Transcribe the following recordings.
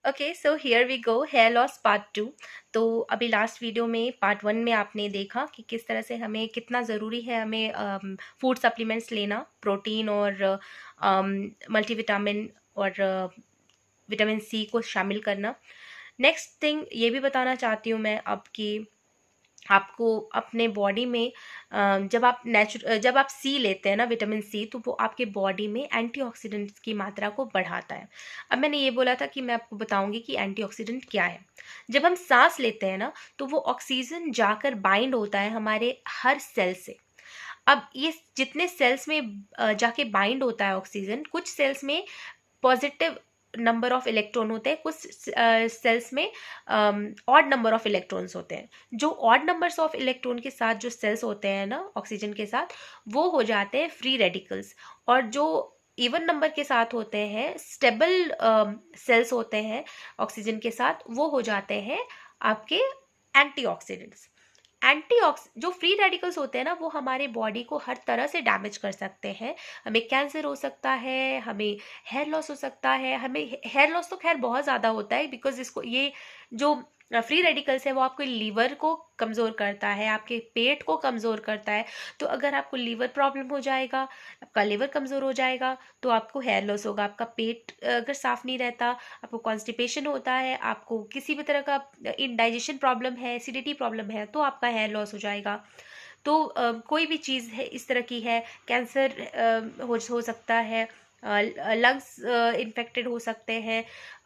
Okay, so here we go, hair loss part 2। तो अभी last video में part 1 में आपने देखा कि किस तरह से हमें कितना ज़रूरी है हमें फूड सप्लीमेंट्स लेना, प्रोटीन और मल्टीविटामिन और विटामिन सी को शामिल करना। नेक्स्ट थिंग ये भी बताना चाहती हूँ मैं अब कि आपको अपने बॉडी में जब आप सी लेते हैं ना, विटामिन सी, तो वो आपके बॉडी में एंटीऑक्सीडेंट्स की मात्रा को बढ़ाता है। अब मैंने ये बोला था कि मैं आपको बताऊंगी कि एंटीऑक्सीडेंट क्या है। जब हम सांस लेते हैं ना, तो वो ऑक्सीजन जाकर बाइंड होता है हमारे हर सेल से। अब ये जितने सेल्स में जाके बाइंड होता है ऑक्सीजन, कुछ सेल्स में पॉजिटिव नंबर ऑफ इलेक्ट्रॉन होते हैं, कुछ सेल्स में ऑड नंबर ऑफ इलेक्ट्रॉन्स होते हैं। जो ऑड नंबर्स ऑफ इलेक्ट्रॉन के साथ जो सेल्स होते हैं ना ऑक्सीजन के साथ, वो हो जाते हैं फ्री रेडिकल्स। और जो इवन नंबर के साथ होते हैं, स्टेबल सेल्स होते हैं ऑक्सीजन के साथ, वो हो जाते हैं आपके एंटीऑक्सीडेंट्स। जो फ्री रेडिकल्स होते हैं ना, वो हमारे बॉडी को हर तरह से डैमेज कर सकते हैं। हमें कैंसर हो सकता है, हमें हेयर लॉस हो सकता है। हमें हेयर लॉस तो खैर बहुत ज़्यादा होता है, बिकॉज इसको ये जो फ्री रेडिकल्स है वो आपके लीवर को कमज़ोर करता है, आपके पेट को कमज़ोर करता है। तो अगर आपको लीवर प्रॉब्लम हो जाएगा, आपका लीवर कमज़ोर हो जाएगा, तो आपको हेयर लॉस होगा। आपका पेट अगर साफ़ नहीं रहता, आपको कॉन्स्टिपेशन होता है, आपको किसी भी तरह का इंडाइजेशन प्रॉब्लम है, एसिडिटी प्रॉब्लम है, तो आपका हेयर लॉस हो जाएगा। तो कोई भी चीज़ है इस तरह की है, कैंसर हो सकता है, लंग्स इन्फेक्टेड हो सकते हैं,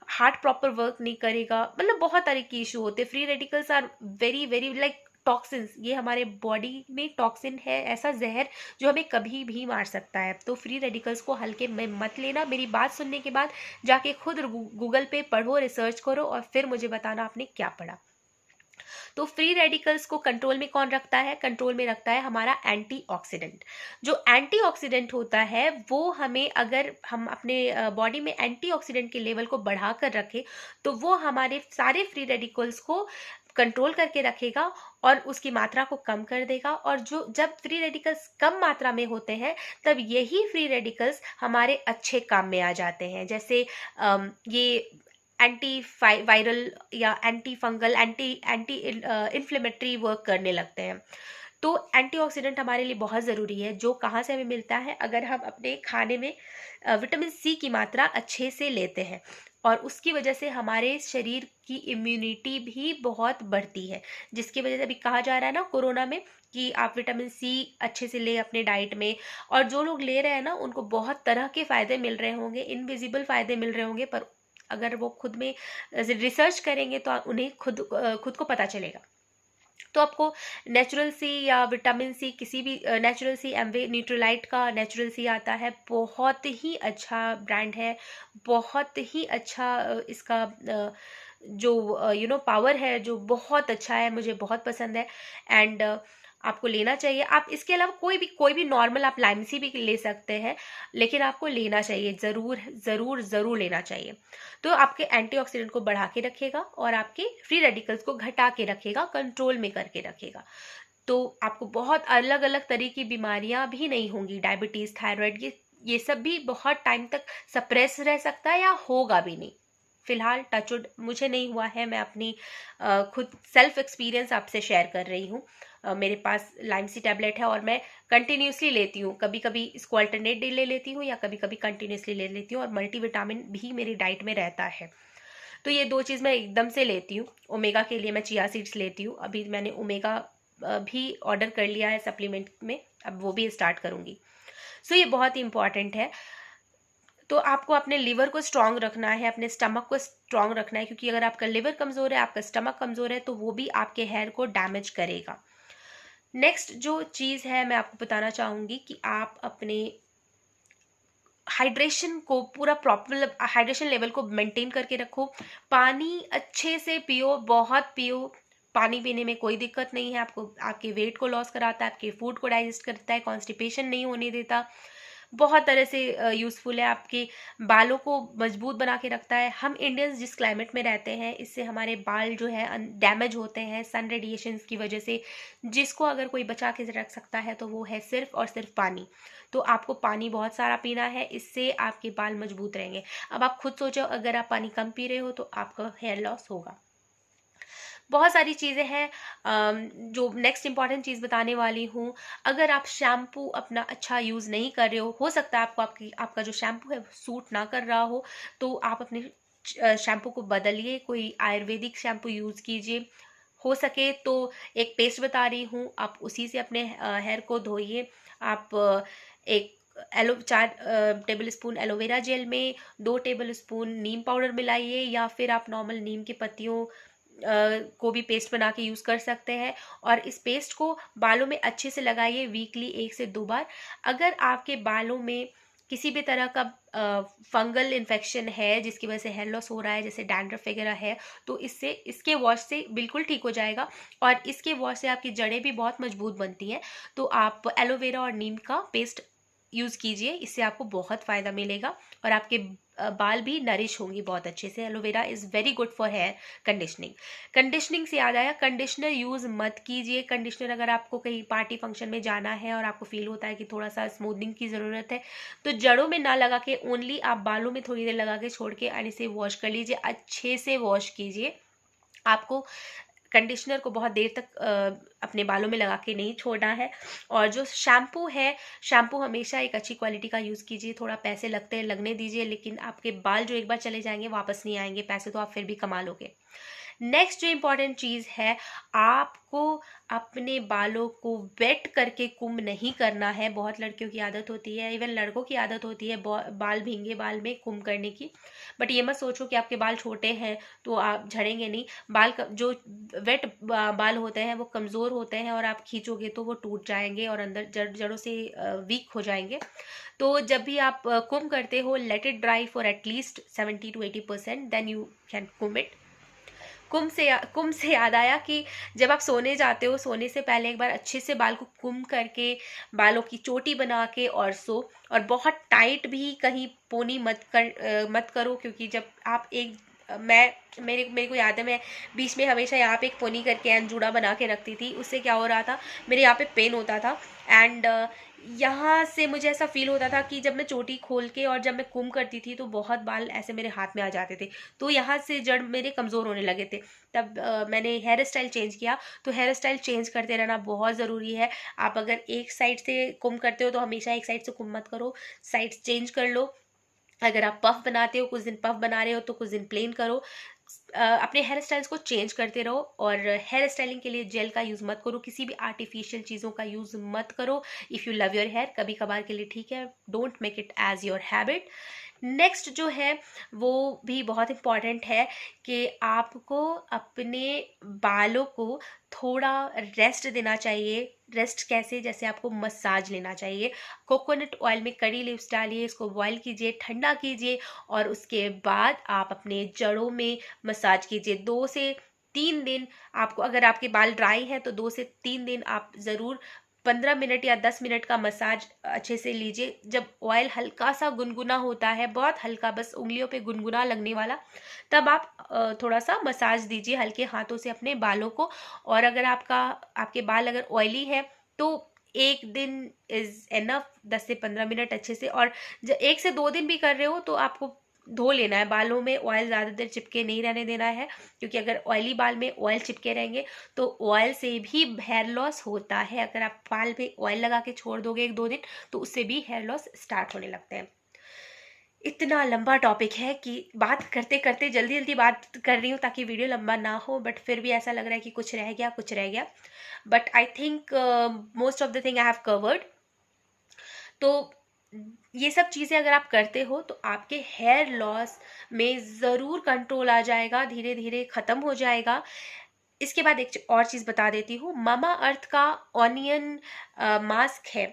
हार्ट प्रॉपर वर्क नहीं करेगा, मतलब बहुत तरह की इशू होते हैं। Free radicals are very very like toxins. ये हमारे बॉडी में टॉक्सिन है, ऐसा जहर जो हमें कभी भी मार सकता है। तो फ्री रेडिकल्स को हल्के में मत लेना। मेरी बात सुनने के बाद जाके खुद गूगल पे पढ़ो, रिसर्च करो और फिर मुझे बताना आपने क्या पढ़ा। तो फ्री रेडिकल्स को कंट्रोल में कौन रखता है? कंट्रोल में रखता है हमारा एंटीऑक्सीडेंट। जो एंटीऑक्सीडेंट होता है वो हमें, अगर हम अपने बॉडी में एंटीऑक्सीडेंट के लेवल को बढ़ा कर रखें, तो वो हमारे सारे फ्री रेडिकल्स को कंट्रोल करके रखेगा और उसकी मात्रा को कम कर देगा। और जो जब फ्री रेडिकल्स कम मात्रा में होते हैं, तब यही फ्री रेडिकल्स हमारे अच्छे काम में आ जाते हैं। जैसे ये एंटी वायरल या anti fungal, anti anti inflammatory work करने लगते हैं। तो एंटीऑक्सीडेंट हमारे लिए बहुत ज़रूरी है। जो कहाँ से हमें मिलता है? अगर हम अपने खाने में विटामिन सी की मात्रा अच्छे से लेते हैं, और उसकी वजह से हमारे शरीर की इम्यूनिटी भी बहुत बढ़ती है। जिसकी वजह से अभी कहा जा रहा है ना कोरोना में कि आप विटामिन सी अच्छे से ले अपने डाइट में। और जो लोग ले रहे हैं ना, उनको बहुत तरह के फ़ायदे मिल रहे होंगे, इनविजिबल फ़ायदे मिल रहे होंगे, पर अगर वो खुद में रिसर्च करेंगे तो उन्हें खुद को पता चलेगा। तो आपको नेचुरल सी या विटामिन सी, किसी भी नेचुरल सी, एमवे न्यूट्रोलाइट का नेचुरल सी आता है, बहुत ही अच्छा ब्रांड है, बहुत ही अच्छा इसका जो पावर है, जो बहुत अच्छा है, मुझे बहुत पसंद है। एंड आपको लेना चाहिए। आप इसके अलावा कोई भी नॉर्मल आप लाइमसी भी ले सकते हैं, लेकिन आपको लेना चाहिए, ज़रूर ज़रूर ज़रूर लेना चाहिए। तो आपके एंटीऑक्सीडेंट को बढ़ा के रखेगा और आपके फ्री रेडिकल्स को घटा के रखेगा, कंट्रोल में करके रखेगा। तो आपको बहुत अलग अलग तरह की बीमारियां भी नहीं होंगी। डायबिटीज़, थायराइड, ये सब भी बहुत टाइम तक सप्रेस रह सकता है या होगा भी नहीं। फिलहाल टचवुड मुझे नहीं हुआ है। मैं अपनी खुद सेल्फ एक्सपीरियंस आपसे शेयर कर रही हूँ। मेरे पास लाइमसी टैबलेट है और मैं कंटिन्यूसली लेती हूँ। कभी कभी इसको अल्टरनेट डे ले लेती हूँ या कभी कभी कंटिन्यूसली ले लेती हूँ, और मल्टीविटामिन भी मेरी डाइट में रहता है। तो ये दो चीज़ मैं एकदम से लेती हूँ। ओमेगा के लिए मैं चिया सीड्स लेती हूँ। अभी मैंने ओमेगा भी ऑर्डर कर लिया है सप्लीमेंट में, अब वो भी स्टार्ट करूँगी। सो ये बहुत ही इंपॉर्टेंट है। तो आपको अपने लिवर को स्ट्रांग रखना है, अपने स्टमक को स्ट्रांग रखना है, क्योंकि अगर आपका लिवर कमज़ोर है, आपका स्टमक कमज़ोर है, तो वो भी आपके हेयर को डैमेज करेगा। नेक्स्ट जो चीज़ है मैं आपको बताना चाहूँगी कि आप अपने हाइड्रेशन को पूरा प्रॉपर हाइड्रेशन लेवल को मेंटेन करके रखो। पानी अच्छे से पियो, बहुत पियो। पानी पीने में कोई दिक्कत नहीं है। आपको आपके वेट को लॉस कराता है, आपके फूड को डाइजेस्ट करता है, कॉन्स्टिपेशन नहीं होने देता। बहुत तरह से यूज़फुल है, आपके बालों को मजबूत बना के रखता है। हम इंडियंस जिस क्लाइमेट में रहते हैं, इससे हमारे बाल जो है डैमेज होते हैं सन रेडिएशंस की वजह से, जिसको अगर कोई बचा के रख सकता है तो वो है सिर्फ और सिर्फ पानी। तो आपको पानी बहुत सारा पीना है, इससे आपके बाल मजबूत रहेंगे। अब आप खुद सोचो, अगर आप पानी कम पी रहे हो तो आपका हेयर लॉस होगा। बहुत सारी चीज़ें हैं जो नेक्स्ट इंपॉर्टेंट चीज़ बताने वाली हूँ। अगर आप शैम्पू अपना अच्छा यूज़ नहीं कर रहे हो सकता है आपका जो शैम्पू है सूट ना कर रहा हो, तो आप अपने शैम्पू को बदलिए, कोई आयुर्वेदिक शैम्पू यूज़ कीजिए। हो सके तो एक पेस्ट बता रही हूँ, आप उसी से अपने हेयर को धोइए। आप एक 4 टेबल स्पून एलोवेरा जेल में 2 टेबल स्पून नीम पाउडर मिलाइए, या फिर आप नॉर्मल नीम की पत्तियों को भी पेस्ट बना के यूज़ कर सकते हैं। और इस पेस्ट को बालों में अच्छे से लगाइए, वीकली 1 से 2 बार। अगर आपके बालों में किसी भी तरह का फंगल इन्फेक्शन है जिसकी वजह से हेयर लॉस हो रहा है, जैसे डैंड्रफ वगैरह है, तो इसके वॉश से बिल्कुल ठीक हो जाएगा। और इसके वॉश से आपकी जड़ें भी बहुत मजबूत बनती हैं। तो आप एलोवेरा और नीम का पेस्ट यूज़ कीजिए, इससे आपको बहुत फ़ायदा मिलेगा और आपके बाल भी नरिश होंगी बहुत अच्छे से। Aloe vera is very good for hair conditioning. Conditioning से याद आया, कंडीशनर यूज़ मत कीजिए। कंडीशनर अगर आपको कहीं पार्टी फंक्शन में जाना है और आपको फील होता है कि थोड़ा सा स्मूथनिंग की ज़रूरत है, तो जड़ों में ना लगा के ओनली आप बालों में थोड़ी देर लगा के छोड़ के एंड इसे वॉश कर लीजिए, अच्छे से वॉश कीजिए। आपको कंडीशनर को बहुत देर तक अपने बालों में लगा के नहीं छोड़ना है। और जो शैम्पू है, शैम्पू हमेशा एक अच्छी क्वालिटी का यूज़ कीजिए। थोड़ा पैसे लगते हैं, लगने दीजिए, लेकिन आपके बाल जो एक बार चले जाएंगे वापस नहीं आएंगे। पैसे तो आप फिर भी कमा लोगे। नेक्स्ट जो इम्पॉर्टेंट चीज़ है, आपको अपने बालों को वेट करके कुम नहीं करना है। बहुत लड़कियों की आदत होती है, इवन लड़कों की आदत होती है बाल भींगे बाल में कुम करने की। बट ये मत सोचो कि आपके बाल छोटे हैं तो आप झड़ेंगे नहीं। जो वेट बाल होते हैं वो कमज़ोर होते हैं और आप खींचोगे तो वो टूट जाएंगे और अंदर जड़ों से वीक हो जाएंगे। तो जब भी आप कुम करते हो, let it dry for at least 70 to 80%, then you can comb it. Comb से याद आया कि जब आप सोने जाते हो, सोने से पहले एक बार अच्छे से बाल को कुम करके बालों की चोटी बना के और सो। और बहुत टाइट भी कहीं पोनी मत करो, क्योंकि जब आप एक मैं मेरे को याद है, मैं बीच में हमेशा यहाँ पे एक पोनी करके एंड जूड़ा बना के रखती थी। उससे क्या हो रहा था, मेरे यहाँ पे पेन होता था एंड यहाँ से मुझे ऐसा फील होता था कि जब मैं चोटी खोल के और जब मैं कुम करती थी तो बहुत बाल ऐसे मेरे हाथ में आ जाते थे। तो यहाँ से जड़ मेरे कमज़ोर होने लगे थे। तब मैंने हेयर स्टाइल चेंज किया। तो हेयर स्टाइल चेंज करते रहना बहुत ज़रूरी है। आप अगर एक साइड से कुम करते हो तो हमेशा एक साइड से कुम मत करो, साइड्स चेंज कर लो। अगर आप पफ बनाते हो, कुछ दिन पफ बना रहे हो तो कुछ दिन प्लेन करो। अपने हेयर स्टाइल्स को चेंज करते रहो। और हेयर स्टाइलिंग के लिए जेल का यूज़ मत करो, किसी भी आर्टिफिशियल चीज़ों का यूज़ मत करो। If you love your hair, कभी कभार के लिए ठीक है, don't make it as your habit. Next जो है वो भी बहुत इम्पॉर्टेंट है कि आपको अपने बालों को थोड़ा रेस्ट देना चाहिए। रेस्ट कैसे, जैसे आपको मसाज लेना चाहिए। कोकोनट ऑयल में करी लीव्स डालिए, इसको बॉयल कीजिए, ठंडा कीजिए और उसके बाद आप अपने जड़ों में मसाज कीजिए 2 से 3 दिन। आपको अगर आपके बाल ड्राई हैं तो 2 से 3 दिन आप ज़रूर 15 मिनट या 10 मिनट का मसाज अच्छे से लीजिए। जब ऑयल हल्का सा गुनगुना होता है, बहुत हल्का, बस उंगलियों पे गुनगुना लगने वाला, तब आप थोड़ा सा मसाज दीजिए हल्के हाथों से अपने बालों को। और अगर आपके बाल अगर ऑयली है तो 1 दिन इज़ एनफ, 10 से 15 मिनट अच्छे से। और 1 से 2 दिन भी कर रहे हो तो आपको धो लेना है। बालों में ऑयल ज़्यादा देर चिपके नहीं रहने देना है, क्योंकि अगर ऑयली बाल में ऑयल चिपके रहेंगे तो ऑयल से भी हेयर लॉस होता है। अगर आप बाल पे ऑयल लगा के छोड़ दोगे 1-2 दिन तो उससे भी हेयर लॉस स्टार्ट होने लगते हैं। इतना लंबा टॉपिक है कि बात करते करते जल्दी जल्दी बात कर रही हूँ ताकि वीडियो लंबा ना हो, बट फिर भी ऐसा लग रहा है कि कुछ रह गया। But I think most of the thing I have covered. तो ये सब चीज़ें अगर आप करते हो तो आपके हेयर लॉस में ज़रूर कंट्रोल आ जाएगा, धीरे धीरे ख़त्म हो जाएगा। इसके बाद एक और चीज़ बता देती हूँ, मामा अर्थ का ऑनियन मास्क है,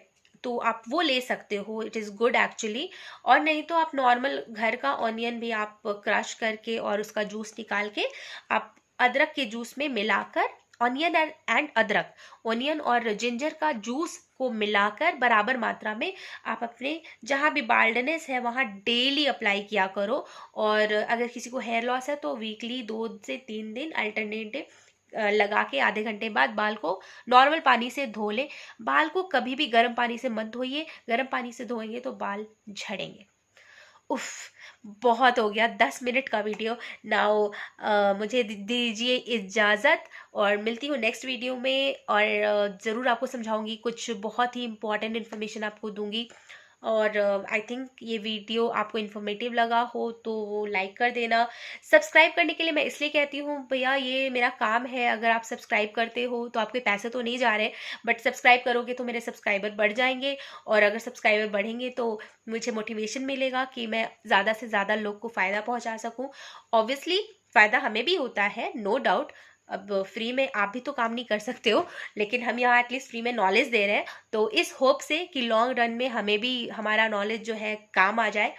तो आप वो ले सकते हो, इट इज़ गुड एक्चुअली। और नहीं तो आप नॉर्मल घर का ऑनियन भी आप क्रश करके और उसका जूस निकाल के आप अदरक के जूस में मिलाकर ऑनियन एंड अदरक, ऑनियन और जिंजर का जूस को मिलाकर बराबर मात्रा में आप अपने जहाँ भी बाल्डनेस है वहाँ डेली अप्लाई किया करो। और अगर किसी को हेयर लॉस है तो वीकली 2 से 3 दिन अल्टरनेटिव लगा के आधे घंटे बाद बाल को नॉर्मल पानी से धो लें। बाल को कभी भी गर्म पानी से मत धोइए, गर्म पानी से धोएंगे तो बाल झड़ेंगे। उफ, बहुत हो गया 10 मिनट का वीडियो। नाउ मुझे दीजिए इजाज़त और मिलती हूँ नेक्स्ट वीडियो में। और ज़रूर आपको समझाऊंगी, कुछ बहुत ही इंपॉर्टेंट इन्फॉर्मेशन आपको दूंगी। और आई थिंक ये वीडियो आपको इन्फॉर्मेटिव लगा हो तो वो लाइक कर देना। सब्सक्राइब करने के लिए मैं इसलिए कहती हूँ भैया, ये मेरा काम है। अगर आप सब्सक्राइब करते हो तो आपके पैसे तो नहीं जा रहे, बट सब्सक्राइब करोगे तो मेरे सब्सक्राइबर बढ़ जाएंगे। और अगर सब्सक्राइबर बढ़ेंगे तो मुझे मोटिवेशन मिलेगा कि मैं ज़्यादा से ज़्यादा लोग को फ़ायदा पहुँचा सकूँ। ऑब्वियसली फ़ायदा हमें भी होता है, नो डाउट। अब फ्री में आप भी तो काम नहीं कर सकते हो, लेकिन हम यहाँ एटलीस्ट फ्री में नॉलेज दे रहे हैं, तो इस होप से कि लॉन्ग रन में हमें भी हमारा नॉलेज जो है काम आ जाए।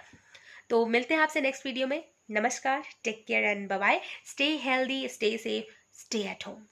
तो मिलते हैं आपसे नेक्स्ट वीडियो में। नमस्कार, take care and bye bye. Stay healthy, stay safe, stay at home.